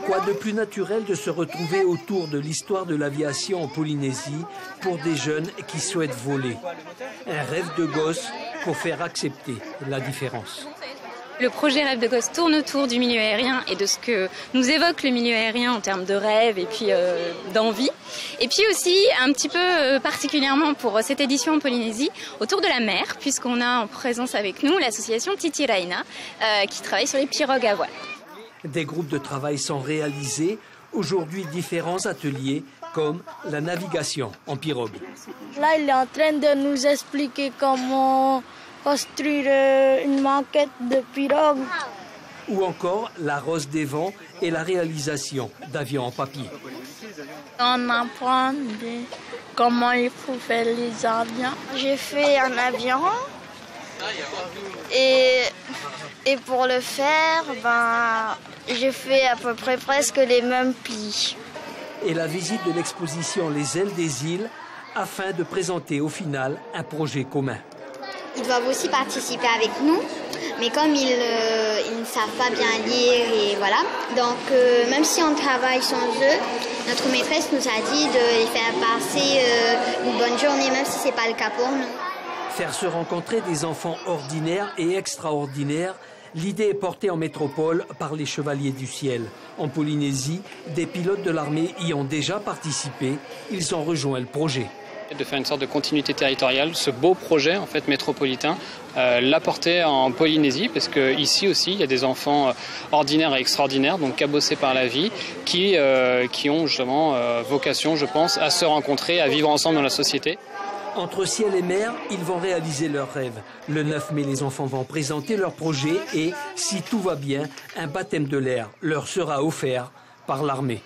Quoi de plus naturel de se retrouver autour de l'histoire de l'aviation en Polynésie pour des jeunes qui souhaitent voler. Un rêve de gosse pour faire accepter la différence. Le projet Rêve de gosse tourne autour du milieu aérien et de ce que nous évoque le milieu aérien en termes de rêve et puis d'envie. Et puis aussi, un petit peu particulièrement pour cette édition en Polynésie, autour de la mer, puisqu'on a en présence avec nous l'association Titiraina qui travaille sur les pirogues à voile. Des groupes de travail sont réalisés. Aujourd'hui, différents ateliers comme la navigation en pirogue. Là, il est en train de nous expliquer comment construire une maquette de pirogue. Ou encore la rose des vents et la réalisation d'avions en papier. On apprend comment il faut faire les avions. J'ai fait un avion et pour le faire, j'ai fait à peu près presque les mêmes plis. Et la visite de l'exposition Les ailes des îles afin de présenter au final un projet commun. Ils doivent aussi participer avec nous, mais comme ils ne savent pas bien lire, et voilà. Donc, même si on travaille sans eux, notre maîtresse nous a dit de les faire passer une bonne journée, même si ce n'est pas le cas pour nous. Faire se rencontrer des enfants ordinaires et extraordinaires, l'idée est portée en métropole par les Chevaliers du Ciel. En Polynésie, des pilotes de l'armée y ont déjà participé. Ils ont rejoint le projet. De faire une sorte de continuité territoriale, ce beau projet en fait métropolitain, l'apporter en Polynésie, parce qu'ici aussi il y a des enfants ordinaires et extraordinaires, donc cabossés par la vie, qui ont justement vocation, je pense, à se rencontrer, à vivre ensemble dans la société. Entre ciel et mer, ils vont réaliser leurs rêves. Le 9 mai, les enfants vont présenter leur projet et, si tout va bien, un baptême de l'air leur sera offert par l'armée.